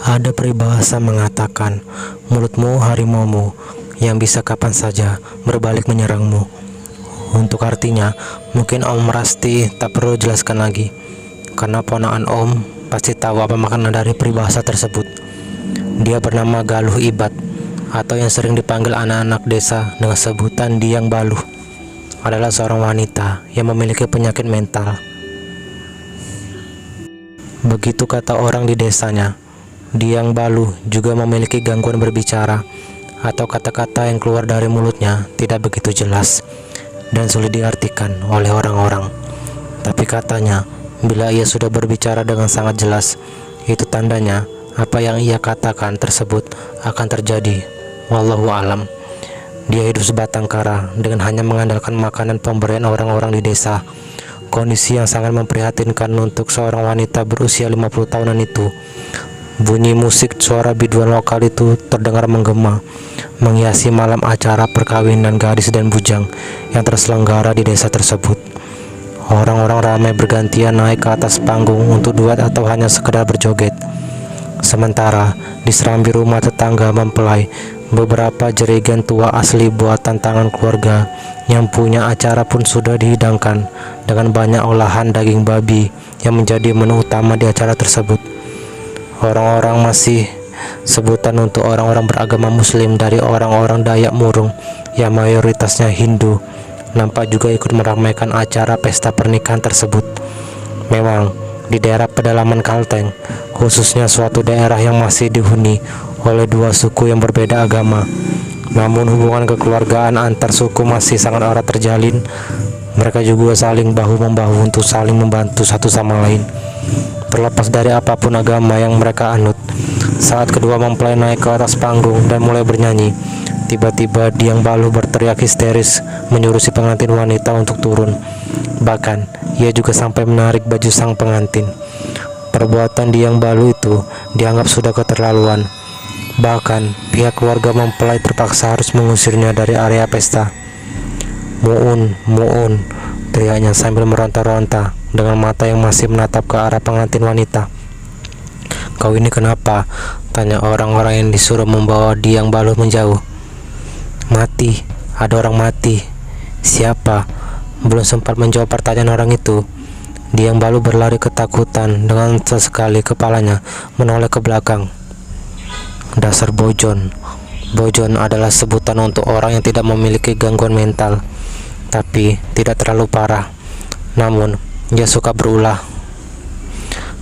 Ada peribahasa mengatakan, mulutmu harimaumu yang bisa kapan saja berbalik menyerangmu. Untuk artinya, mungkin Om Rasti tak perlu jelaskan lagi, karena ponakan Om pasti tahu apa makna dari peribahasa tersebut. Dia bernama Galuh Ibad, atau yang sering dipanggil anak-anak desa dengan sebutan Diang Baluh. Adalah seorang wanita yang memiliki penyakit mental. Begitu kata orang di desanya. Diang Baluh juga memiliki gangguan berbicara, atau kata-kata yang keluar dari mulutnya tidak begitu jelas dan sulit diartikan oleh orang-orang. Tapi katanya, bila ia sudah berbicara dengan sangat jelas, itu tandanya apa yang ia katakan tersebut akan terjadi. Wallahu alam. Dia hidup sebatang kara dengan hanya mengandalkan makanan pemberian orang-orang di desa. Kondisi yang sangat memprihatinkan untuk seorang wanita berusia 50 tahunan itu. Bunyi musik suara biduan lokal itu terdengar menggema, menghiasi malam acara perkawinan gadis dan bujang yang terselenggara di desa tersebut. Orang-orang ramai bergantian naik ke atas panggung untuk duet atau hanya sekedar berjoget. Sementara di serambi rumah tetangga mempelai, beberapa jerigen tua asli buatan tangan keluarga yang punya acara pun sudah dihidangkan dengan banyak olahan daging babi yang menjadi menu utama di acara tersebut. Orang-orang masih sebutan untuk orang-orang beragama Muslim dari orang-orang Dayak Murung yang mayoritasnya Hindu nampak juga ikut meramaikan acara pesta pernikahan tersebut. Memang di daerah pedalaman Kalteng, khususnya suatu daerah yang masih dihuni oleh dua suku yang berbeda agama, namun hubungan kekeluargaan antar suku masih sangat erat terjalin. Mereka juga saling bahu-membahu untuk saling membantu satu sama lain, terlepas dari apapun agama yang mereka anut. Saat kedua mempelai naik ke atas panggung dan mulai bernyanyi, tiba-tiba Diang Baluh berteriak histeris menyuruh si pengantin wanita untuk turun. Bahkan ia juga sampai menarik baju sang pengantin. Perbuatan Diang Baluh itu dianggap sudah keterlaluan. Bahkan pihak keluarga mempelai terpaksa harus mengusirnya dari area pesta. Muun, muun, teriaknya sambil meronta-ronta dengan mata yang masih menatap ke arah pengantin wanita. Kau ini kenapa? Tanya orang-orang yang disuruh membawa Diang Baluh menjauh. Mati, ada orang mati. Siapa? Belum sempat menjawab pertanyaan orang itu, Diang Baluh berlari ketakutan dengan sesekali kepalanya menoleh ke belakang. Dasar bojon. Bojon adalah sebutan untuk orang yang tidak memiliki gangguan mental, tapi tidak terlalu parah. Namun dia suka berulah.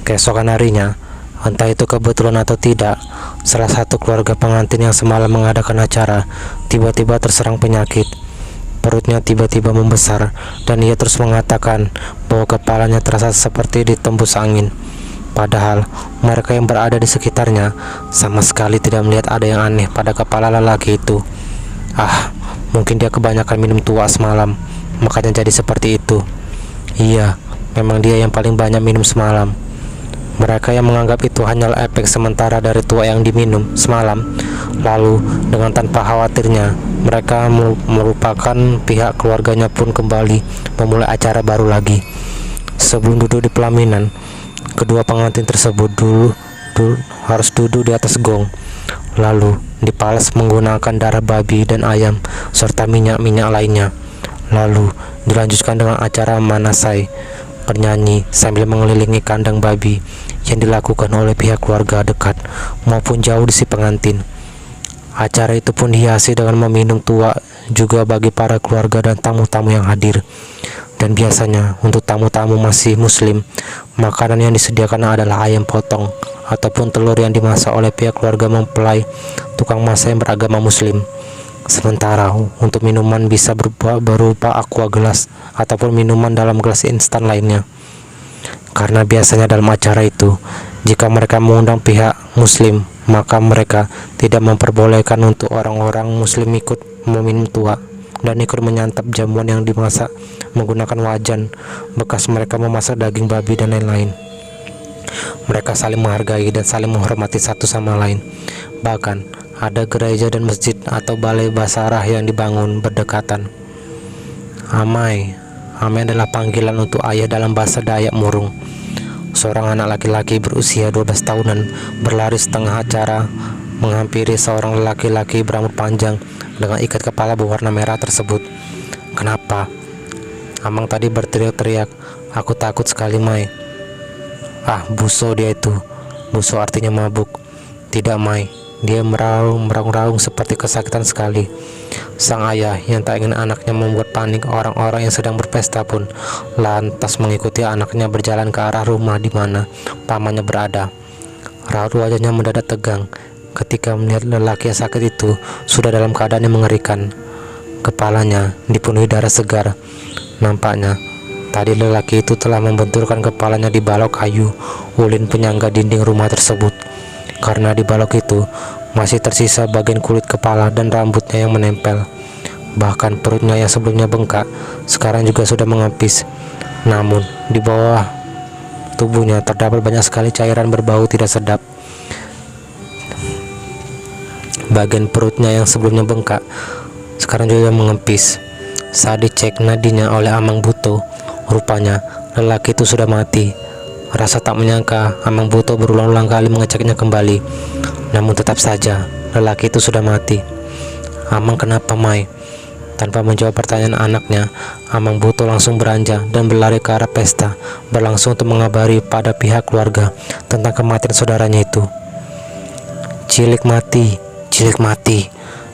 Keesokan harinya, entah itu kebetulan atau tidak, salah satu keluarga pengantin yang semalam mengadakan acara tiba-tiba terserang penyakit. Perutnya tiba-tiba membesar dan ia terus mengatakan bahwa kepalanya terasa seperti ditembus angin. Padahal mereka yang berada di sekitarnya sama sekali tidak melihat ada yang aneh pada kepala lelaki itu. Mungkin dia kebanyakan minum tua semalam, makanya jadi seperti itu. Iya, memang dia yang paling banyak minum semalam. Mereka yang menganggap itu hanyalah efek sementara dari tua yang diminum semalam, lalu dengan tanpa khawatirnya mereka merupakan pihak keluarganya pun kembali memulai acara baru lagi. Sebelum duduk di pelaminan, kedua pengantin tersebut harus duduk di atas gong, lalu dipalas menggunakan darah babi dan ayam serta minyak-minyak lainnya. Lalu dilanjutkan dengan acara manasai, bernyanyi sambil mengelilingi kandang babi yang dilakukan oleh pihak keluarga dekat maupun jauh di si pengantin. Acara itu pun dihiasi dengan meminum tua juga bagi para keluarga dan tamu-tamu yang hadir. Dan biasanya untuk tamu-tamu masih muslim, makanan yang disediakan adalah ayam potong ataupun telur yang dimasak oleh pihak keluarga mempelai tukang masak yang beragama muslim. Sementara untuk minuman bisa berupa aqua gelas ataupun minuman dalam gelas instan lainnya. Karena biasanya dalam acara itu, jika mereka mengundang pihak muslim, maka mereka tidak memperbolehkan untuk orang-orang muslim ikut meminum tua dan ikut menyantap jamuan yang dimasak menggunakan wajan bekas mereka memasak daging babi dan lain-lain. Mereka saling menghargai dan saling menghormati satu sama lain. Bahkan ada gereja dan masjid atau balai basarah yang dibangun berdekatan. Amai adalah panggilan untuk ayah dalam bahasa Dayak Murung. Seorang anak laki-laki berusia 12 tahunan berlari setengah acara menghampiri seorang laki-laki berambut panjang dengan ikat kepala berwarna merah tersebut. "Kenapa?" Amang tadi berteriak-teriak. "Aku takut sekali, Mai." "Ah, buso dia itu." Buso artinya mabuk. "Tidak, Mai." Dia meraung-raung seperti kesakitan sekali. Sang ayah yang tak ingin anaknya membuat panik orang-orang yang sedang berpesta pun lantas mengikuti anaknya berjalan ke arah rumah di mana pamannya berada. Raut wajahnya mendadak tegang ketika melihat lelaki yang sakit itu sudah dalam keadaan yang mengerikan. Kepalanya dipenuhi darah segar. Nampaknya tadi lelaki itu telah membenturkan kepalanya di balok kayu ulin penyangga dinding rumah tersebut. Karena di balok itu masih tersisa bagian kulit kepala dan rambutnya yang menempel. Bahkan perutnya yang sebelumnya bengkak sekarang juga sudah mengepis. Namun di bawah tubuhnya terdapat banyak sekali cairan berbau tidak sedap. Bagian perutnya yang sebelumnya bengkak sekarang juga mengempis. Saat dicek nadinya oleh Amang Buto, rupanya lelaki itu sudah mati. Rasa tak menyangka, Amang Buto berulang-ulang kali mengeceknya kembali. Namun tetap saja lelaki itu sudah mati. "Amang, kenapa, Mai?" Tanpa menjawab pertanyaan anaknya, Amang Buto langsung beranjak dan berlari ke arah pesta, berlangsung untuk mengabari pada pihak keluarga tentang kematian saudaranya itu. Cilik mati!"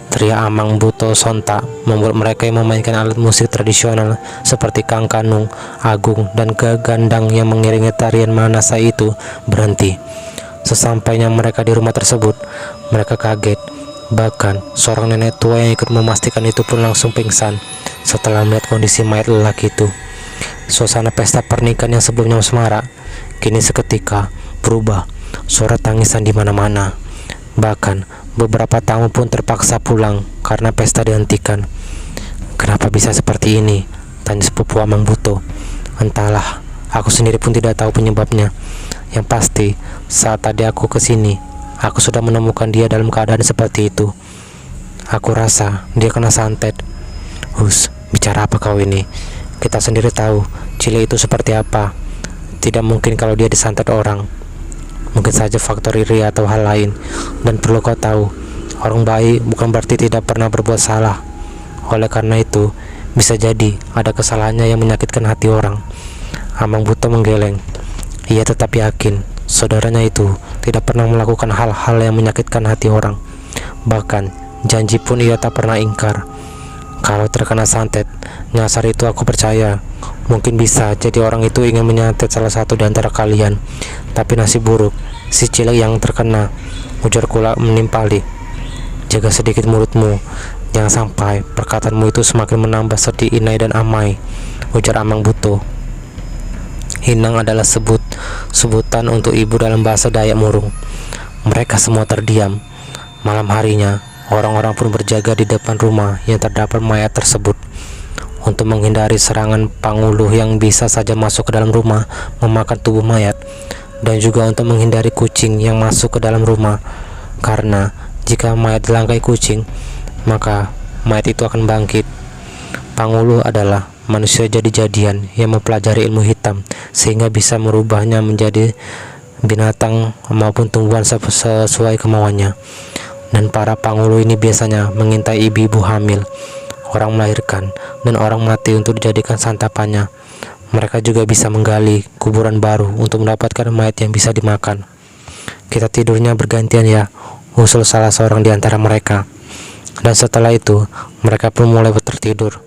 Teriak Amang Buto sontak membuat mereka yang memainkan alat musik tradisional seperti kangkanung, agung, dan gegandang yang mengiringi tarian Manasai itu berhenti. Sesampainya mereka di rumah tersebut, mereka kaget. Bahkan seorang nenek tua yang ikut memastikan itu pun langsung pingsan setelah melihat kondisi mayat lelaki itu. Suasana pesta pernikahan yang sebelumnya semarak kini seketika berubah. Suara tangisan di mana-mana. Bahkan beberapa tamu pun terpaksa pulang karena pesta dihentikan. "Kenapa bisa seperti ini?" tanya sepupu Amang Buto. "Entahlah, aku sendiri pun tidak tahu penyebabnya. Yang pasti, saat tadi aku ke sini, aku sudah menemukan dia dalam keadaan seperti itu. Aku rasa dia kena santet." "Hus, bicara apa kau ini? Kita sendiri tahu Cilik itu seperti apa. Tidak mungkin kalau dia disantet orang. Mungkin saja faktor iri atau hal lain. Dan perlu kau tahu, orang baik bukan berarti tidak pernah berbuat salah. Oleh karena itu, bisa jadi ada kesalahannya yang menyakitkan hati orang." Amang Buto menggeleng. Ia tetap yakin saudaranya itu tidak pernah melakukan hal-hal yang menyakitkan hati orang. Bahkan janji pun ia tak pernah ingkar. "Kalau terkena santet, nyasar itu aku percaya. Mungkin bisa jadi orang itu ingin menyantet salah satu di antara kalian. Tapi nasib buruk si Cilik yang terkena," ujar Kulak menimpali. "Jaga sedikit mulutmu. Jangan sampai perkataanmu itu semakin menambah sedih Inai dan Amai," ujar Amang Buto. Inang adalah sebutan untuk ibu dalam bahasa Dayak Murung. Mereka semua terdiam. Malam harinya, orang-orang pun berjaga di depan rumah yang terdapat mayat tersebut. Untuk menghindari serangan panguluh yang bisa saja masuk ke dalam rumah memakan tubuh mayat, dan juga untuk menghindari kucing yang masuk ke dalam rumah. Karena jika mayat dilangkai kucing, maka mayat itu akan bangkit. Panguluh adalah manusia jadi-jadian yang mempelajari ilmu hitam sehingga bisa merubahnya menjadi binatang maupun tumbuhan sesuai kemauannya. Dan para panguluh ini biasanya mengintai ibu-ibu hamil, orang melahirkan, dan orang mati untuk dijadikan santapannya. Mereka juga bisa menggali kuburan baru untuk mendapatkan mayat yang bisa dimakan. "Kita tidurnya bergantian ya," usul salah seorang di antara mereka. Dan setelah itu, mereka pun mulai tertidur.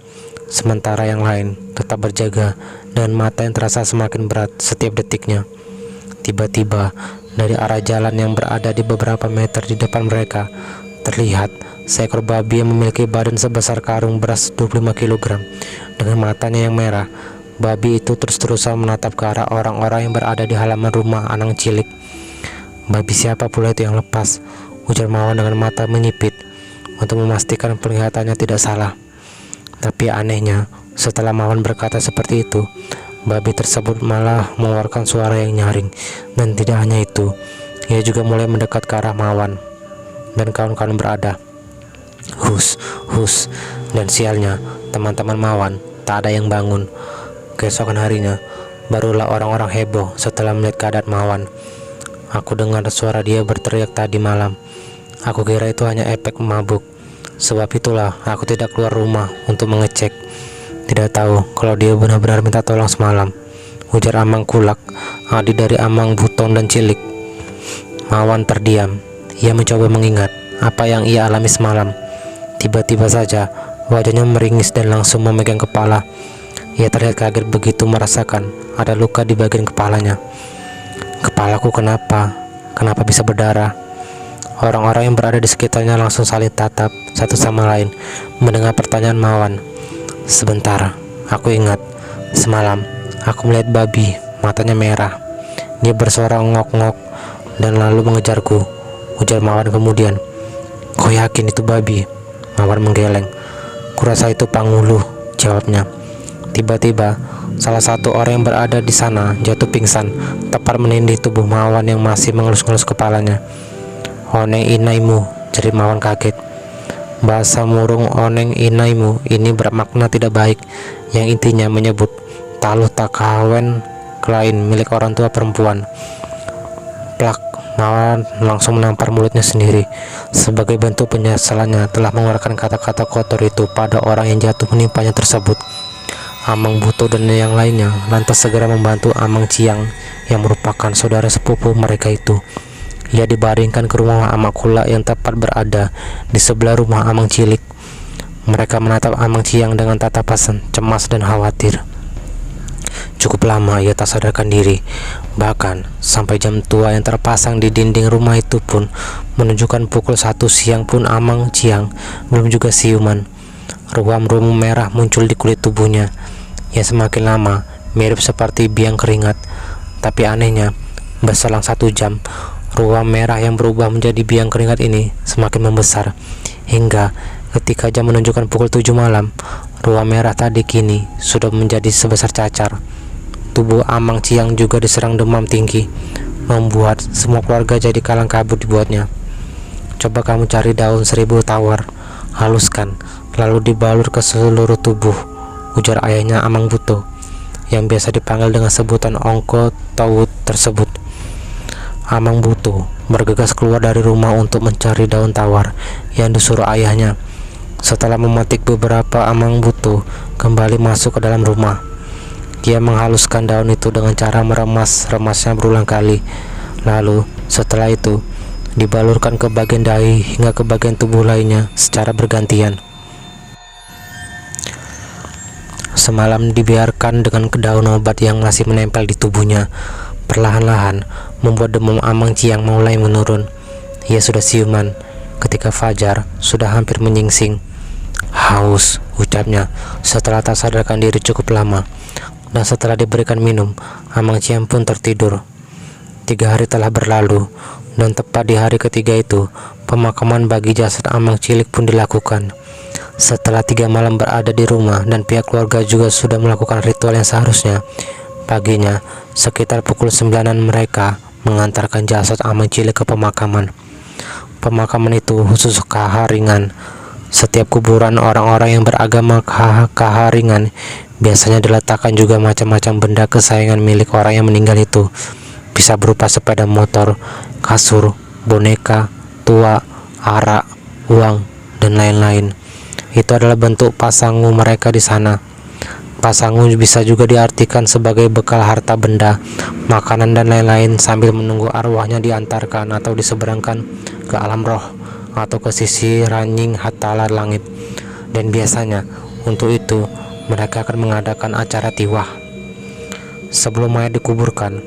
Sementara yang lain tetap berjaga dengan mata yang terasa semakin berat setiap detiknya. Tiba-tiba, dari arah jalan yang berada di beberapa meter di depan mereka, terlihat seekor babi yang memiliki badan sebesar karung beras 25 kg. Dengan matanya yang merah, babi itu terus-terusan menatap ke arah orang-orang yang berada di halaman rumah Anang Cilik. Babi siapa pula itu yang lepas? Ujar Mawan dengan mata menyipit untuk memastikan penglihatannya tidak salah. Tapi anehnya, setelah Mawan berkata seperti itu, babi tersebut malah mengeluarkan suara yang nyaring. Dan tidak hanya itu, ia juga mulai mendekat ke arah Mawan dan kawan-kawan berada. Hus, hus, dan sialnya, teman-teman Mawan tak ada yang bangun. Keesokan harinya, barulah orang-orang heboh setelah melihat keadaan Mawan. Aku dengar suara dia berteriak tadi malam. Aku kira itu hanya efek mabuk. Sebab itulah aku tidak keluar rumah untuk mengecek. Tidak tahu kalau dia benar-benar minta tolong semalam, ujar Amang Kulak, adik dari Amang Butong dan Cilik. Mawan terdiam. Ia mencoba mengingat apa yang ia alami semalam. Tiba-tiba saja wajahnya meringis dan langsung memegang kepala. Ia terlihat kaget begitu merasakan ada luka di bagian kepalanya. Kepalaku kenapa? Kenapa bisa berdarah? Orang-orang yang berada di sekitarnya langsung saling tatap satu sama lain mendengar pertanyaan Mawan. Sebentar, aku ingat. Semalam, aku melihat babi, matanya merah. Dia bersuara ngok-ngok dan lalu mengejarku, ujar Mawan kemudian. Kau yakin itu babi? Mawan menggeleng. Kurasa itu Panguluh, jawabnya. Tiba-tiba, salah satu orang yang berada di sana jatuh pingsan, tepat menindih tubuh Mawan yang masih mengelus-ngelus kepalanya. Oneng inaimu, jerit Mawan kaget. Bahasa murung oneng inaimu ini bermakna tidak baik, yang intinya menyebut taluh tak kawen lain milik orang tua perempuan. Plak, Mawan langsung menampar mulutnya sendiri. Sebagai bentuk penyesalannya telah mengeluarkan kata-kata kotor itu pada orang yang jatuh menimpanya tersebut. Amang Buto dan yang lainnya lantas segera membantu Amang Ciang yang merupakan saudara sepupu mereka itu. Ia dibaringkan ke rumah Amang Kulak yang tepat berada di sebelah rumah Amang Cilik. Mereka menatap Amang Ciang dengan tatapan cemas dan khawatir. Cukup lama ia tak sadarkan diri. Bahkan sampai jam tua yang terpasang di dinding rumah itu pun menunjukkan pukul 1 siang pun Amang Ciang belum juga siuman. Ruam-ruam merah muncul di kulit tubuhnya yang semakin lama mirip seperti biang keringat. Tapi anehnya, berselang 1 jam, ruam merah yang berubah menjadi biang keringat ini semakin membesar, hingga ketika jam menunjukkan pukul 7 malam, ruam merah tadi kini sudah menjadi sebesar cacar. Tubuh Amang Ciang juga diserang demam tinggi, membuat semua keluarga jadi kalang kabut dibuatnya. Coba kamu cari daun 1000 tawar, haluskan, lalu dibalur ke seluruh tubuh, ujar ayahnya Amang Buto, yang biasa dipanggil dengan sebutan Ongko Tawut tersebut. Amang Buto bergegas keluar dari rumah untuk mencari daun tawar yang disuruh ayahnya. Setelah memetik beberapa, Amang Buto kembali masuk ke dalam rumah. Dia menghaluskan daun itu dengan cara meremas-remasnya berulang kali. Lalu setelah itu dibalurkan ke bagian dahi hingga ke bagian tubuh lainnya secara bergantian. Semalam dibiarkan dengan daun obat yang masih menempel di tubuhnya. Perlahan-lahan membuat demam Amang Ciang mulai menurun. Ia sudah siuman ketika fajar sudah hampir menyingsing. Haus, ucapnya setelah tak sadarkan diri cukup lama. Dan setelah diberikan minum, Amang Ciang pun tertidur. 3 hari telah berlalu, dan tepat di hari ketiga itu, pemakaman bagi jasad Amang Cilik pun dilakukan. Setelah 3 malam berada di rumah dan pihak keluarga juga sudah melakukan ritual yang seharusnya, paginya sekitar pukul 9-an mereka mengantarkan jasad Amang Cilik ke pemakaman. Pemakaman itu khusus Kaharingan. Setiap kuburan orang-orang yang beragama Kaharingan biasanya diletakkan juga macam-macam benda kesayangan milik orang yang meninggal itu. Bisa berupa sepeda motor, kasur, boneka, tua, arak, uang, dan lain-lain. Itu adalah bentuk pasangu mereka di sana. Pasangu bisa juga diartikan sebagai bekal harta benda, makanan, dan lain-lain sambil menunggu arwahnya diantarkan atau diseberangkan ke alam roh atau ke sisi ranjing hatala langit. Dan biasanya untuk itu mereka akan mengadakan acara tiwah. Sebelum mayat dikuburkan,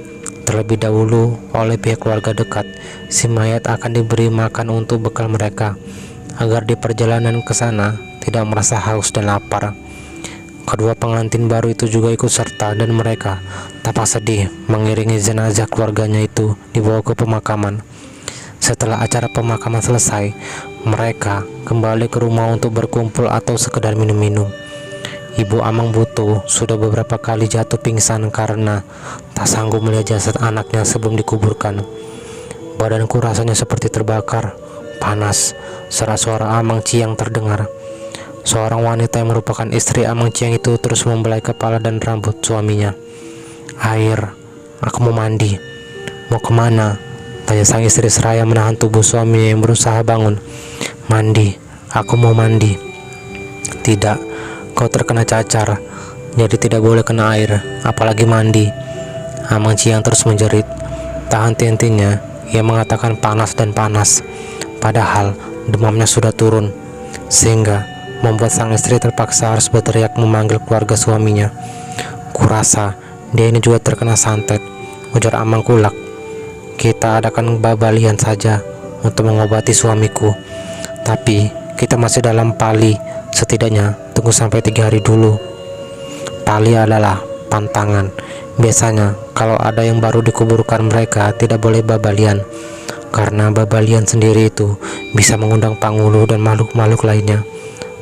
terlebih dahulu oleh pihak keluarga dekat, si mayat akan diberi makan untuk bekal mereka, agar di perjalanan ke sana tidak merasa haus dan lapar. Kedua pengantin baru itu juga ikut serta dan mereka tampak sedih mengiringi jenazah keluarganya itu dibawa ke pemakaman. Setelah acara pemakaman selesai, mereka kembali ke rumah untuk berkumpul atau sekedar minum-minum. Ibu Amang Buto sudah beberapa kali jatuh pingsan karena tak sanggup melihat jasad anaknya sebelum dikuburkan. Badanku rasanya seperti terbakar, panas, serak suara Amang Ciang terdengar. Seorang wanita yang merupakan istri Amang Ciang itu terus membelai kepala dan rambut suaminya. "Air, aku mau mandi." "Mau kemana?" tanya sang istri seraya menahan tubuh suaminya yang berusaha bangun. "Mandi, aku mau mandi." "Tidak, kau terkena cacar, jadi tidak boleh kena air, apalagi mandi." Amang Ciang terus menjerit. Tak henti-hentinya, ia mengatakan panas dan panas, padahal demamnya sudah turun, sehingga membuat sang istri terpaksa harus berteriak memanggil keluarga suaminya. "Kurasa dia ini juga terkena santet," ujar Amang Kulak. "Kita adakan babalian saja untuk mengobati suamiku, tapi kita masih dalam pali, setidaknya tunggu sampai 3 hari dulu." Pali adalah pantangan. Biasanya kalau ada yang baru dikuburkan mereka tidak boleh babalian, karena babalian sendiri itu bisa mengundang penghulu dan makhluk-makhluk lainnya.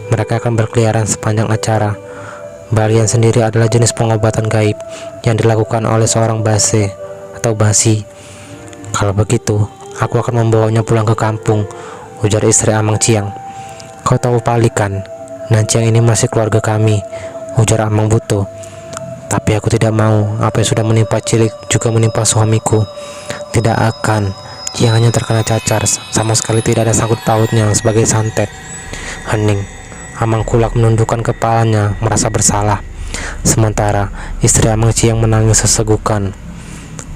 Mereka akan berkeliaran sepanjang acara. Balian sendiri adalah jenis pengobatan gaib yang dilakukan oleh seorang base atau basi. "Kalau begitu, aku akan membawanya pulang ke kampung," ujar istri Amang Ciang. "Kau tahu Pali kan? Dan Ciang ini masih keluarga kami," ujar Amang Buto. "Tapi aku tidak mau apa yang sudah menimpa Cilik juga menimpa suamiku." "Tidak akan. Ciang hanya terkena cacar, sama sekali tidak ada sangkut pautnya sebagai santet," hening. Amang Kulak menundukkan kepalanya merasa bersalah. Sementara istri Amang Ciang menangis sesegukan.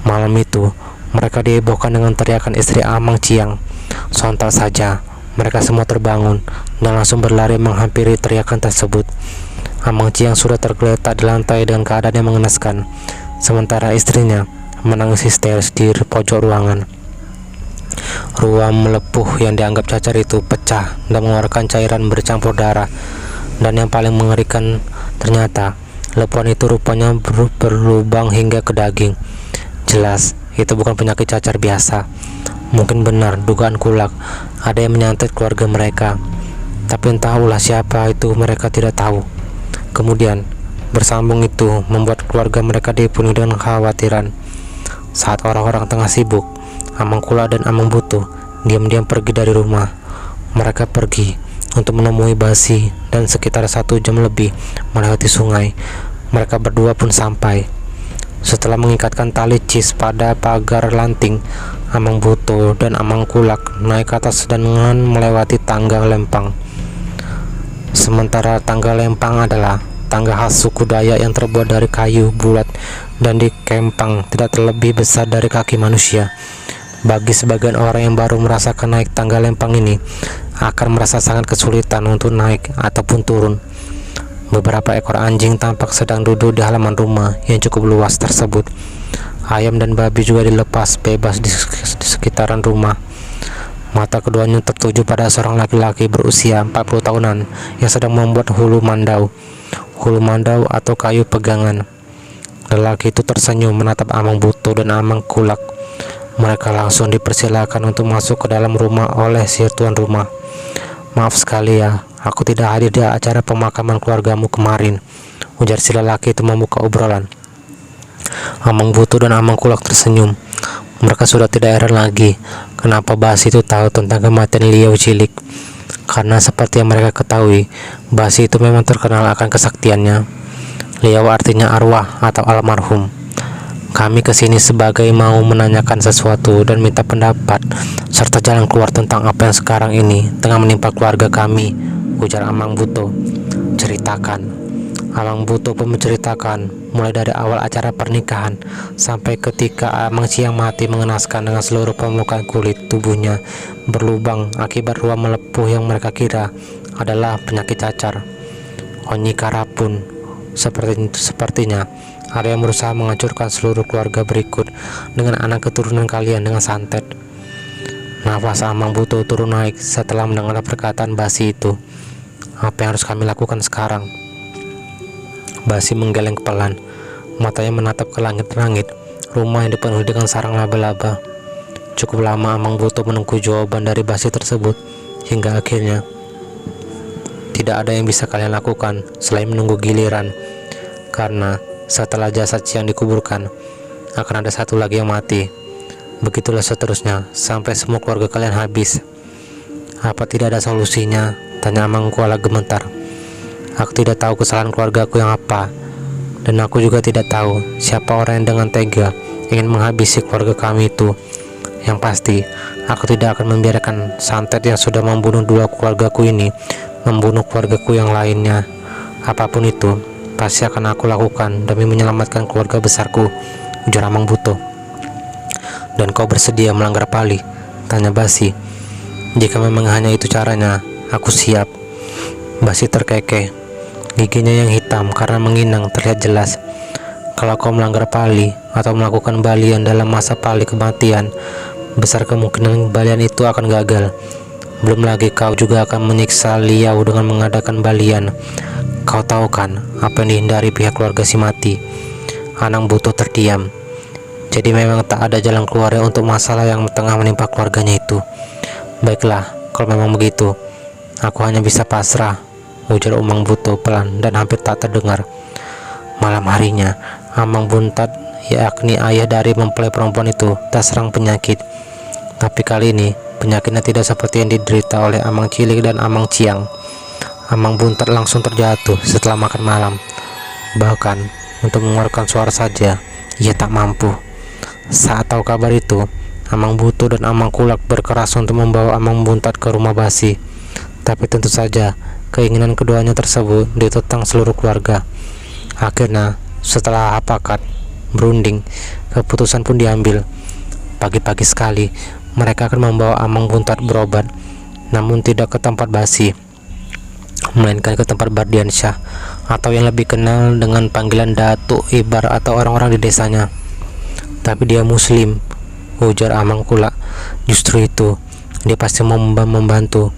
Malam itu mereka dihebohkan dengan teriakan istri Amang Ciang. Sontak saja mereka semua terbangun dan langsung berlari menghampiri teriakan tersebut. Amang Ciang sudah tergeletak di lantai dengan keadaan yang mengenaskan, sementara istrinya menangis histeris di pojok ruangan. Ruam melepuh yang dianggap cacar itu pecah dan mengeluarkan cairan bercampur darah, dan yang paling mengerikan ternyata lepuhan itu rupanya berlubang hingga ke daging. Jelas itu bukan penyakit cacar biasa. Mungkin benar dugaan Kulak, ada yang menyantet keluarga mereka, tapi entah ulah siapa itu mereka tidak tahu. Kemudian bersambung itu membuat keluarga mereka dipenuhi dengan kekhawatiran. Saat orang-orang tengah sibuk, Amang Kulak dan Amang Buto diam-diam pergi dari rumah. Mereka pergi untuk menemui Basi dan sekitar 1 jam lebih melewati sungai. Mereka berdua pun sampai. Setelah mengikatkan tali cis pada pagar lanting, Amang Buto dan Amang Kulak naik ke atas dengan melewati tangga lempang. Sementara tangga lempang adalah tangga khas suku Dayak yang terbuat dari kayu bulat dan dikempang tidak terlebih besar dari kaki manusia. Bagi sebagian orang yang baru merasakan naik tangga lempang ini akan merasa sangat kesulitan untuk naik ataupun turun. Beberapa ekor anjing tampak sedang duduk di halaman rumah yang cukup luas tersebut. Ayam dan babi juga dilepas bebas di sekitaran rumah. Mata keduanya tertuju pada seorang laki-laki berusia 40 tahunan yang sedang membuat hulu mandau. Hulu mandau atau kayu pegangan. Lelaki itu tersenyum menatap Amang Buto dan Amang Kulak. Mereka langsung dipersilakan untuk masuk ke dalam rumah oleh si tuan rumah. "Maaf sekali ya, aku tidak hadir di acara pemakaman keluargamu kemarin," ujar si lelaki itu membuka obrolan. Amang Buto dan Amang Kulak tersenyum. Mereka sudah tidak heran lagi kenapa Basi itu tahu tentang kematian Liau Cilik. Karena seperti yang mereka ketahui, Basi itu memang terkenal akan kesaktiannya. Liau artinya arwah atau almarhum. "Kami kesini sebagai mau menanyakan sesuatu dan minta pendapat serta jalan keluar tentang apa yang sekarang ini tengah menimpa keluarga kami," ujar Amang Buto. "Ceritakan." Amang Buto pun menceritakan mulai dari awal acara pernikahan sampai ketika Amang Ciang mati mengenaskan dengan seluruh permukaan kulit tubuhnya berlubang akibat ruam melepuh yang mereka kira adalah penyakit cacar. Onyi Kara pun sepertinya ada yang berusaha menghancurkan seluruh keluarga berikut dengan anak keturunan kalian dengan santet. Nafas Amang Buto turun naik setelah mendengar perkataan Basi itu. "Apa yang harus kami lakukan sekarang?" Basi menggeleng pelan, matanya menatap ke langit-langit rumah yang dipenuhi dengan sarang laba-laba. Cukup lama Amang Buto menunggu jawaban dari Basi tersebut, hingga akhirnya, tidak ada yang bisa kalian lakukan selain menunggu giliran, karena setelah jasad Ciang dikuburkan, akan ada satu lagi yang mati. Begitulah seterusnya, sampai semua keluarga kalian habis. Apa tidak ada solusinya? Tanya Amang Kuala gemetar. Aku tidak tahu kesalahan keluargaku yang apa, dan aku juga tidak tahu siapa orang yang dengan tega ingin menghabisi keluarga kami itu. Yang pasti, aku tidak akan membiarkan santet yang sudah membunuh dua keluargaku ini membunuh keluargaku yang lainnya. Apapun itu, pasti akan aku lakukan demi menyelamatkan keluarga besarku, ujar Amang Buto. Dan kau bersedia melanggar pali? Tanya Basi. Jika memang hanya itu caranya, aku siap. Basi terkekeh. Giginya yang hitam karena menginang terlihat jelas. Kalau kau melanggar pali atau melakukan balian dalam masa pali kematian, besar kemungkinan balian itu akan gagal. Belum lagi kau juga akan menyiksa Liau dengan mengadakan balian. Kau tahu kan apa yang dihindari pihak keluarga si mati? Amang Buto terdiam. Jadi memang tak ada jalan keluar untuk masalah yang tengah menimpa keluarganya itu. Baiklah, kalau memang begitu, aku hanya bisa pasrah, ujar Amang Buto pelan dan hampir tak terdengar. Malam harinya, Amang Buntat, yakni ayah dari mempelai perempuan itu, terserang penyakit. Tapi kali ini, penyakitnya tidak seperti yang diderita oleh Amang Cilik dan Amang Ciang. Amang Buntat langsung terjatuh setelah makan malam. Bahkan, untuk mengeluarkan suara saja, ia tak mampu. Saat tahu kabar itu, Amang Buto dan Amang Kulak berkeras untuk membawa Amang Buntat ke rumah Basi. Tapi tentu saja, keinginan keduanya tersebut ditentang seluruh keluarga. Akhirnya, setelah apakat berunding, keputusan pun diambil. Pagi-pagi sekali, mereka akan membawa Amang Buntat berobat, namun tidak ke tempat Basi, melainkan ke tempat Bardiansyah, atau yang lebih kenal dengan panggilan Datuk Ibar atau orang-orang di desanya. Tapi dia muslim, ujar Amang Kulak. Justru itu, dia pasti mau membantu,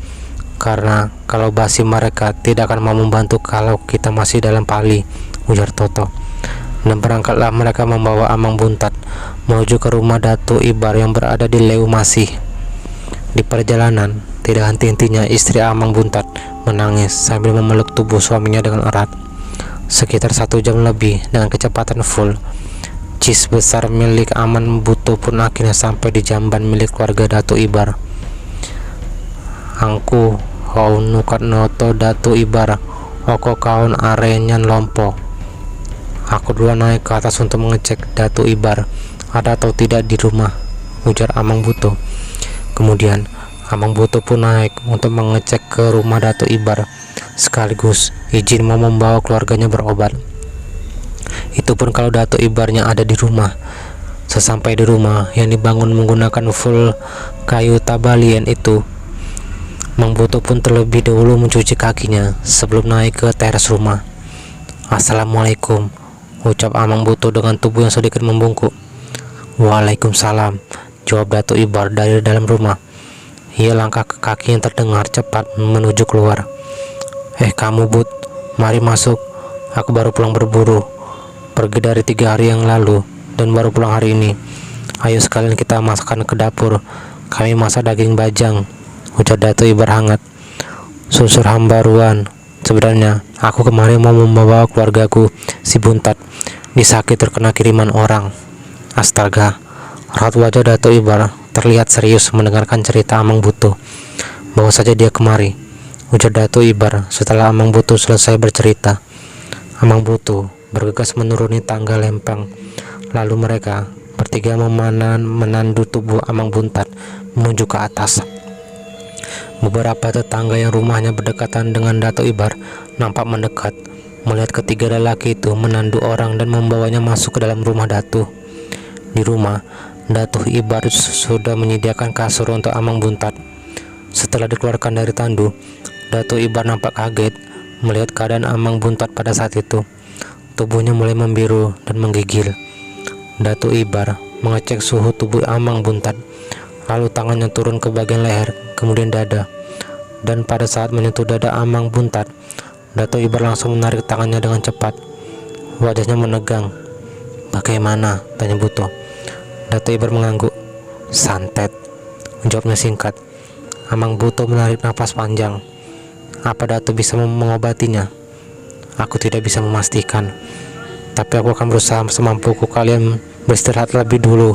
karena kalau Basi mereka tidak akan mau membantu kalau kita masih dalam pali, ujar Toto. Dan berangkatlah mereka membawa Amang Buntat menuju ke rumah Datuk Ibar yang berada di Leu Masih. Di perjalanan, tidak henti-hentinya istri Amang Buntat menangis sambil memeluk tubuh suaminya dengan erat. Sekitar 1 jam lebih dengan kecepatan full, cis besar milik Amang Buto pun akhirnya sampai di jamban milik keluarga Datuk Ibar. Angku hau nukat noto Datuk Ibar, oko kaun arenyan lompo. Aku duluan naik ke atas untuk mengecek Datuk Ibar ada atau tidak di rumah, ujar Amang Buto. Kemudian Amang Buto pun naik untuk mengecek ke rumah Datuk Ibar, sekaligus izin mau membawa keluarganya berobat. Itu pun kalau Datuk Ibarnya ada di rumah. Sesampai di rumah yang dibangun menggunakan full kayu tabalian itu, Amang Buto pun terlebih dahulu mencuci kakinya sebelum naik ke teras rumah. Assalamualaikum, ucap Amang Buto dengan tubuh yang sedikit membungkuk. Waalaikumsalam, jawab Datuk Ibar dari dalam rumah. Ia langkah ke kaki yang terdengar cepat menuju keluar. Kamu But, mari masuk. Aku baru pulang berburu, pergi dari 3 hari yang lalu dan baru pulang hari ini. Ayo sekalian kita masakkan ke dapur. Kami masak daging bajang, ujar Datuk Ibar hangat. Susur hambaruan. Sebenarnya aku kemarin mau membawa keluargaku si Buntat disakit terkena kiriman orang. Astaga, raut wajah Datuk Ibar terlihat serius mendengarkan cerita Amang Buto. Bawa saja dia kemari, ujar Datuk Ibar setelah Amang Buto selesai bercerita. Amang Buto bergegas menuruni tangga lempeng. Lalu mereka bertiga menandu tubuh Amang Buntat menuju ke atas. Beberapa tetangga yang rumahnya berdekatan dengan Datuk Ibar nampak mendekat, melihat ketiga lelaki itu menandu orang dan membawanya masuk ke dalam rumah Datuk. Di rumah, Datuk Ibar sudah menyediakan kasur untuk Amang Buntat. Setelah dikeluarkan dari tandu, Datuk Ibar nampak kaget melihat keadaan Amang Buntat pada saat itu. Tubuhnya mulai membiru dan menggigil. Datuk Ibar mengecek suhu tubuh Amang Buntat, lalu tangannya turun ke bagian leher, kemudian dada. Dan pada saat menyentuh dada Amang Buntat, Datuk Ibar langsung menarik tangannya dengan cepat. Wajahnya menegang. "Bagaimana?" tanya Buto. Dato' Ibar mengangguk. "Santet," jawabnya singkat. Amang Buto menarik napas panjang. "Apa Dato' bisa mengobatinya?" "Aku tidak bisa memastikan, tapi aku akan berusaha semampuku. Kalian beristirahat lebih dulu.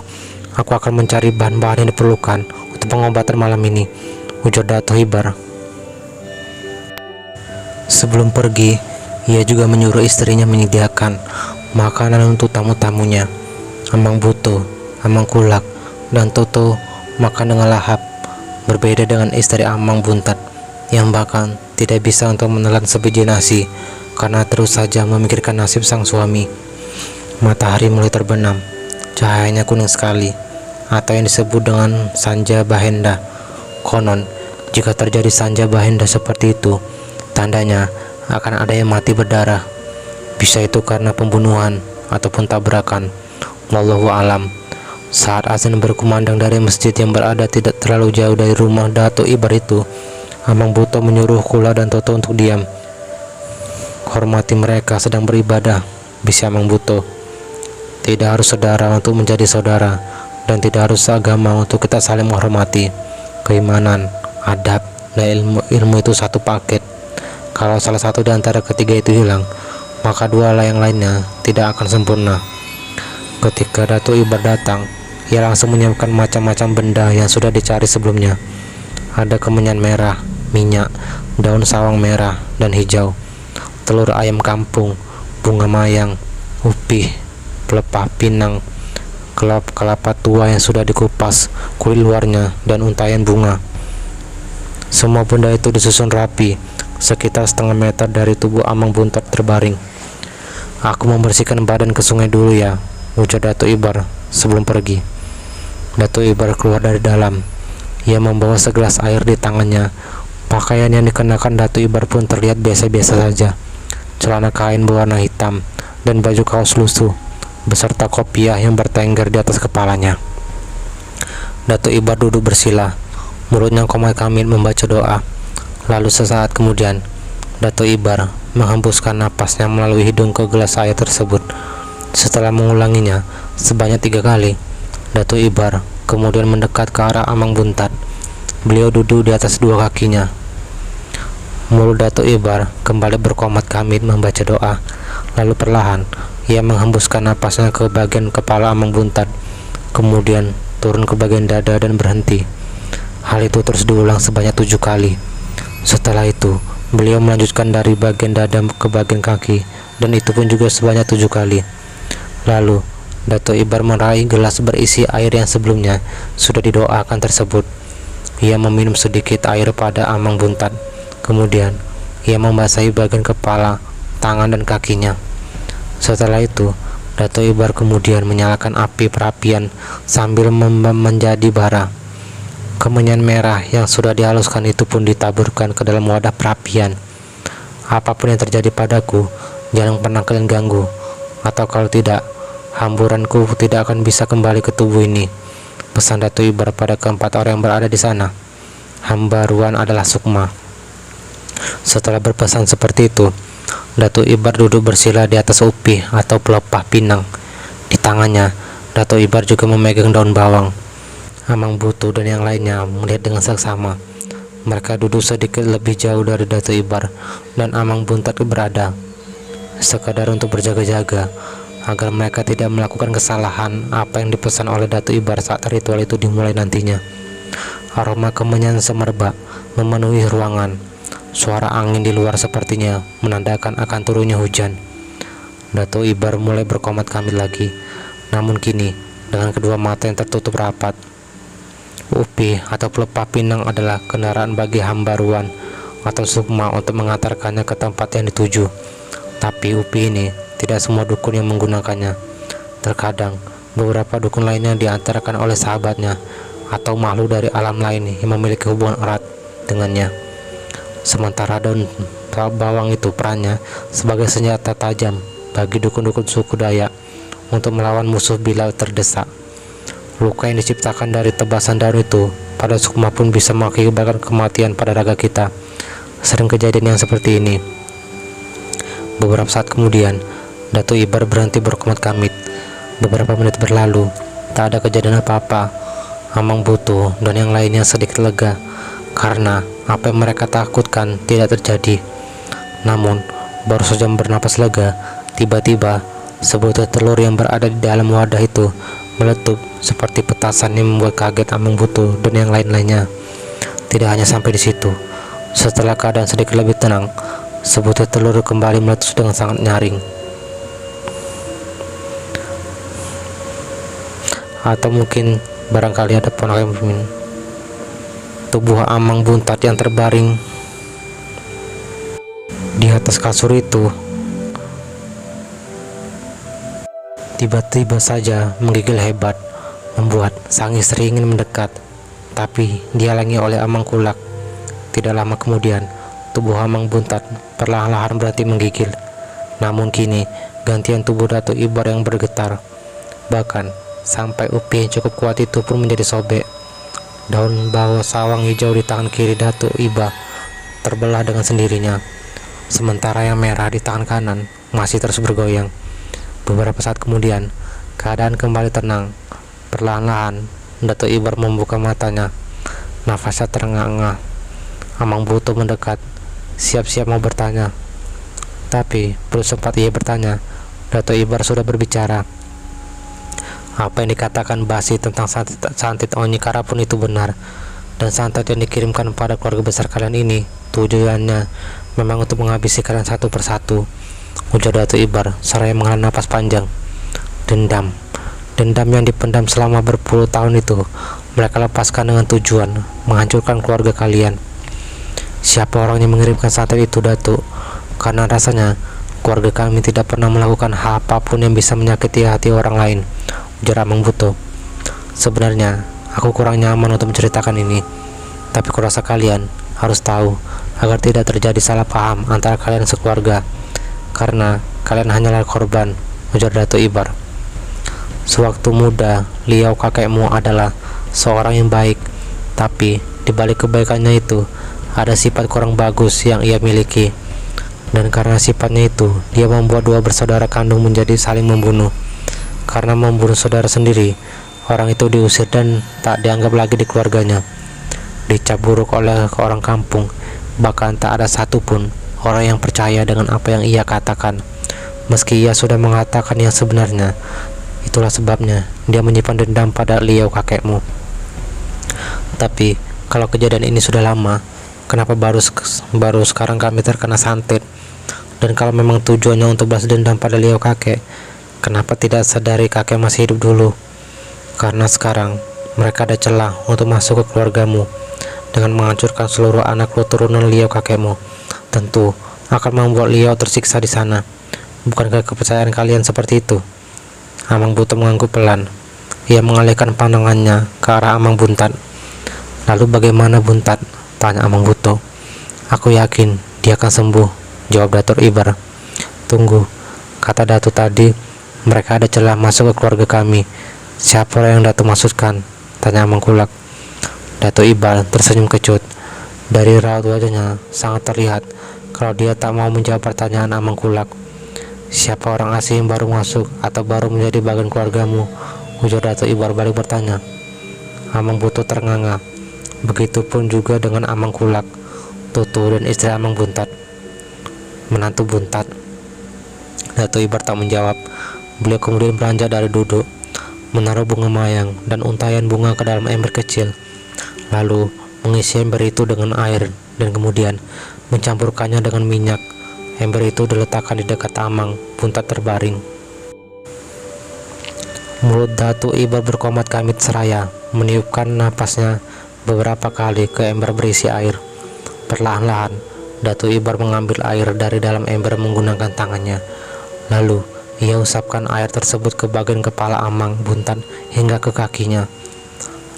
Aku akan mencari bahan-bahan yang diperlukan untuk pengobatan malam ini," ujar Dato' Ibar. Sebelum pergi, ia juga menyuruh istrinya menyediakan makanan untuk tamu-tamunya. Amang Buto, Amang Kulak, dan Toto makan dengan lahap. Berbeda dengan istri Amang Buntat yang bahkan tidak bisa untuk menelan sebiji nasi karena terus saja memikirkan nasib sang suami. Matahari mulai terbenam. Cahayanya kuning sekali, atau yang disebut dengan Sanja Bahenda. Konon, jika terjadi Sanja Bahenda seperti itu, tandanya akan ada yang mati berdarah. Bisa itu karena pembunuhan ataupun tabrakan. Wallahu alam. Saat azan berkumandang dari masjid yang berada tidak terlalu jauh dari rumah Dato' Ibar itu, Amang Buto menyuruh Kula dan Toto untuk diam. "Hormati mereka sedang beribadah," bisik Amang Buto. "Tidak harus saudara untuk menjadi saudara, dan tidak harus agama untuk kita saling menghormati. Keimanan, adab, dan ilmu itu satu paket. Kalau salah satu di antara ketiga itu hilang, maka dua yang lainnya tidak akan sempurna." Ketika Dato' Ibar datang, ia langsung menyiapkan macam-macam benda yang sudah dicari sebelumnya. Ada kemenyan merah, minyak, daun sawang merah dan hijau, telur ayam kampung, bunga mayang, upih, pelepah pinang, kelapa tua yang sudah dikupas, kulit luarnya, dan untayan bunga. Semua benda itu disusun rapi, sekitar setengah meter dari tubuh Amang Buntat terbaring. "Aku membersihkan badan ke sungai dulu ya," ujar Dato' Ibar sebelum pergi. Dato' Ibar keluar dari dalam. Ia membawa segelas air di tangannya. Pakaian yang dikenakan Dato' Ibar pun terlihat biasa-biasa saja. Celana kain berwarna hitam dan baju kaos lusuh, beserta kopiah yang bertengger di atas kepalanya. Dato' Ibar duduk bersila, mulutnya komai kamit membaca doa. Lalu sesaat kemudian, Dato' Ibar menghembuskan napasnya melalui hidung ke gelas air tersebut. Setelah mengulanginya sebanyak 3 kali, Dato' Ibar kemudian mendekat ke arah Amang Buntat. Beliau duduk di atas 2 kakinya. Mulut Dato' Ibar kembali berkomat kamit membaca doa. Lalu perlahan ia menghembuskan napasnya ke bagian kepala Amang Buntat, kemudian turun ke bagian dada dan berhenti. Hal itu terus diulang sebanyak 7 kali. Setelah itu, beliau melanjutkan dari bagian dada ke bagian kaki, dan itu pun juga sebanyak 7 kali. Lalu Dato' Ibar meraih gelas berisi air yang sebelumnya sudah didoakan tersebut. Ia meminum sedikit air pada Amang Buntat. Kemudian ia membasahi bagian kepala, tangan, dan kakinya. Setelah itu, Dato' Ibar kemudian menyalakan api perapian sambil menjadi bara. Kemenyan merah yang sudah dihaluskan itu pun ditaburkan ke dalam wadah perapian. "Apapun yang terjadi padaku, jangan pernah kalian ganggu, atau kalau tidak, hamburanku tidak akan bisa kembali ke tubuh ini," pesan Dato' Ibar pada keempat orang yang berada di sana. Hambaruan adalah sukma. Setelah berpesan seperti itu, Dato' Ibar duduk bersila di atas upih atau pelepah pinang. Di tangannya, Dato' Ibar juga memegang daun bawang. Amang Buto dan yang lainnya melihat dengan seksama. Mereka duduk sedikit lebih jauh dari Dato' Ibar dan Amang Buntat berada, sekadar untuk berjaga-jaga agar mereka tidak melakukan kesalahan apa yang dipesan oleh Dato' Ibar saat ritual itu dimulai nantinya. Aroma kemenyan semerbak memenuhi ruangan. Suara angin di luar sepertinya menandakan akan turunnya hujan. Dato' Ibar mulai berkomat kamit lagi, namun kini dengan kedua mata yang tertutup rapat. Upih atau pelepah pinang adalah kendaraan bagi hambaruan atau sukma untuk mengantarkannya ke tempat yang dituju. Tapi upih ini tidak semua dukun yang menggunakannya. Terkadang beberapa dukun lainnya diantarkan oleh sahabatnya atau makhluk dari alam lain yang memiliki hubungan erat dengannya. Sementara daun bawang itu perannya sebagai senjata tajam bagi dukun-dukun suku Dayak untuk melawan musuh bila terdesak. Luka yang diciptakan dari tebasan daun itu pada sukma pun bisa mengakibatkan kematian pada raga kita. Sering kejadian yang seperti ini. Beberapa saat kemudian, Datuk Ibar berhenti berkomat kamit. Beberapa menit berlalu, tak ada kejadian apa-apa. Amang Buto dan yang lainnya sedikit lega karena apa yang mereka takutkan tidak terjadi. Namun, baru saja bernapas lega, tiba-tiba sebutir telur yang berada di dalam wadah itu meletup seperti petasan yang membuat kaget Amang Buto dan yang lain-lainnya. Tidak hanya sampai di situ, setelah keadaan sedikit lebih tenang, sebutir telur kembali meletus dengan sangat nyaring. Atau mungkin barangkali ada ponakan pemimpin. Tubuh Amang Buntat yang terbaring di atas kasur itu tiba-tiba saja menggigil hebat, membuat sang istri ingin mendekat, tapi dihalangi oleh Amang Kulak. Tidak lama kemudian, tubuh Amang Buntat perlahan-lahan berhenti menggigil. Namun kini gantian tubuh Datuk Ibar yang bergetar. Bahkan sampai upi yang cukup kuat itu pun menjadi sobek. Daun bawah sawang hijau di tangan kiri Datuk Ibar terbelah dengan sendirinya, sementara yang merah di tangan kanan masih terus bergoyang. Beberapa saat kemudian, keadaan kembali tenang. Perlahan-lahan Datuk Ibar membuka matanya, nafasnya terengah-engah. Amang Buto mendekat, siap-siap mau bertanya. Tapi belum sempat ia bertanya, Datuk Ibar sudah berbicara. Apa yang dikatakan Basi tentang santet Onyi Karapun itu benar, dan santet yang dikirimkan pada keluarga besar kalian ini tujuannya memang untuk menghabisi kalian satu persatu, ujar Datuk Ibar seraya menghela napas panjang. Dendam yang dipendam selama berpuluh tahun itu mereka lepaskan dengan tujuan menghancurkan keluarga kalian. Siapa orang yang mengirimkan santet itu, Datuk? Karena rasanya keluarga kami tidak pernah melakukan hal apapun yang bisa menyakiti hati orang lain, ujar Amang Buto. Sebenarnya aku kurang nyaman untuk menceritakan ini, tapi kurasa kalian harus tahu agar tidak terjadi salah paham antara kalian sekeluarga, karena kalian hanyalah korban, ujar Datuk Ibar. Sewaktu muda, Liau kakekmu adalah seorang yang baik, tapi di balik kebaikannya itu ada sifat kurang bagus yang ia miliki, dan karena sifatnya itu dia membuat dua bersaudara kandung menjadi saling membunuh. Karena membunuh saudara sendiri, orang itu diusir dan tak dianggap lagi di keluarganya, dicap buruk oleh orang kampung. Bahkan tak ada satupun orang yang percaya dengan apa yang ia katakan, meski ia sudah mengatakan yang sebenarnya. Itulah sebabnya dia menyimpan dendam pada Liau kakekmu. Tapi kalau kejadian ini sudah lama, kenapa baru sekarang kami terkena santet? Dan kalau memang tujuannya untuk balas dendam pada Liau kakek, kenapa tidak sadari kakek masih hidup dulu? Karena sekarang mereka ada celah untuk masuk ke keluargamu dengan menghancurkan seluruh anak keturunan Liau kakekmu. Tentu akan membuat Liau tersiksa di sana. Bukankah kepercayaan kalian seperti itu? Amang Buto mengangguk pelan. Ia mengalihkan pandangannya ke arah Amang Buntat. Lalu bagaimana Buntat? Tanya Amang Buto. Aku yakin dia akan sembuh, jawab Datuk Ibar. Tunggu, kata Datuk tadi mereka ada celah masuk ke keluarga kami. Siapa yang Datuk maksudkan? Tanya Amang Kulak. Datuk Ibar tersenyum kecut. Dari raut wajahnya sangat terlihat kalau dia tak mau menjawab pertanyaan Amang Kulak. Siapa orang asing yang baru masuk atau baru menjadi bagian keluargamu? Ujar Datuk Ibar balik bertanya. Amang Buto ternganga. Begitupun juga dengan Amang Kulak, Tutu dan istri Amang Buntat, menantu Buntat. Datuk Ibar tak menjawab. Beliau kemudian beranjak dari duduk, menaruh bunga mayang dan untayan bunga ke dalam ember kecil, lalu mengisi ember itu dengan air dan kemudian mencampurkannya dengan minyak. Ember itu diletakkan di dekat Amang Buntat terbaring. Mulut Datuk Ibar berkomat kamit seraya meniupkan napasnya beberapa kali ke ember berisi air. Perlahan-lahan Datuk Ibar mengambil air dari dalam ember menggunakan tangannya. Lalu ia usapkan air tersebut ke bagian kepala Amang Buntat hingga ke kakinya.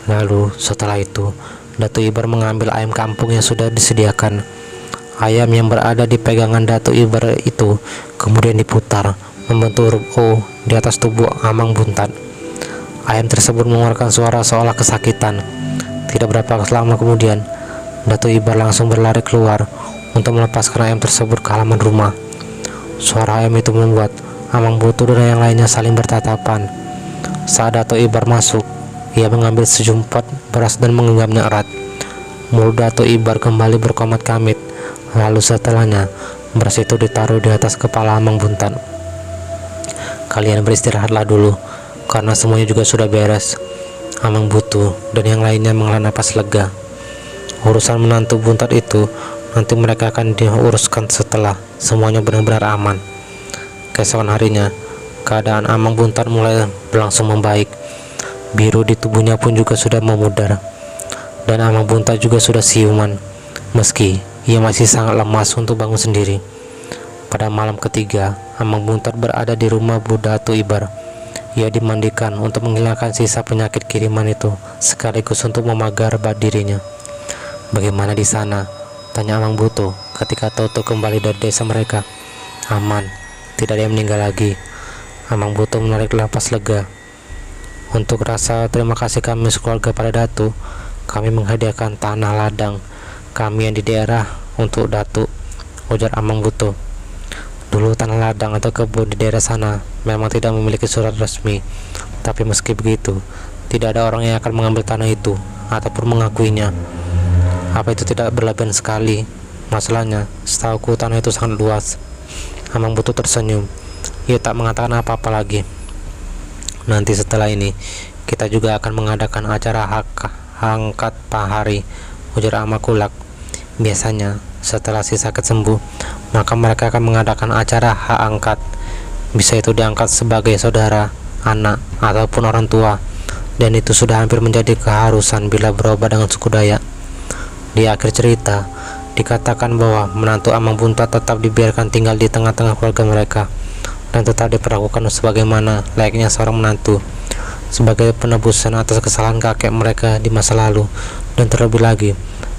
Lalu setelah itu Datuk Ibar mengambil ayam kampung yang sudah disediakan. Ayam yang berada di pegangan Datuk Ibar itu kemudian diputar membentuk huruf O di atas tubuh Amang Buntat. Ayam tersebut mengeluarkan suara seolah kesakitan. Tidak berapa lama kemudian Datuk Ibar langsung berlari keluar untuk melepaskan ayam tersebut ke halaman rumah. Suara ayam itu membuat Amang Butu dan yang lainnya saling bertatapan. Saat Dato Ibar masuk, ia mengambil sejumpat beras dan menggenggamnya erat. Mulut Dato Ibar kembali berkomat kamit. Lalu setelahnya, beras itu ditaruh di atas kepala Amang Buntat. Kalian beristirahatlah dulu, karena semuanya juga sudah beres. Amang Butu dan yang lainnya menghela napas lega. Urusan menantu Buntat itu nanti mereka akan diuruskan setelah semuanya benar-benar aman. Keesokan harinya, keadaan Amang Buntat mulai berlangsung membaik. Biru di tubuhnya pun juga sudah memudar, dan Amang Buntat juga sudah siuman, meski ia masih sangat lemas untuk bangun sendiri. Pada malam ketiga, Amang Buntat berada di rumah Bu Dato Ibar. Ia dimandikan untuk menghilangkan sisa penyakit kiriman itu, sekaligus untuk memagar dirinya. "Bagaimana di sana?" tanya Amang Butu ketika Toto kembali dari desa mereka. "Aman, tidak ada yang meninggal lagi." Amang Butu menarik napas lega. "Untuk rasa terima kasih kami sekeluarga pada Datu, kami menghadiahkan tanah ladang kami yang di daerah untuk Datu," ujar Amang Butu. "Dulu tanah ladang atau kebun di daerah sana memang tidak memiliki surat resmi, tapi meski begitu, tidak ada orang yang akan mengambil tanah itu ataupun mengakuinya. Apa itu tidak berlebihan sekali? Masalahnya, setahuku tanah itu sangat luas." Amang Butu tersenyum. Ia tak mengatakan apa-apa lagi. "Nanti setelah ini, kita juga akan mengadakan acara angkat pahari," ujar Amang Kulak. "Biasanya, setelah si sakit sembuh, maka mereka akan mengadakan acara hak angkat. Bisa itu diangkat sebagai saudara, anak, ataupun orang tua, dan itu sudah hampir menjadi keharusan bila berobat dengan suku Dayak." Di akhir cerita, dikatakan bahwa menantu Amang Buntat tetap dibiarkan tinggal di tengah-tengah keluarga mereka, dan tetap diperlakukan sebagaimana layaknya seorang menantu, sebagai penebusan atas kesalahan kakek mereka di masa lalu. Dan terlebih lagi,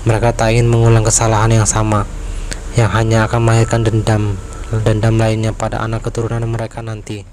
mereka tak ingin mengulang kesalahan yang sama, yang hanya akan melahirkan dendam lainnya pada anak keturunan mereka nanti.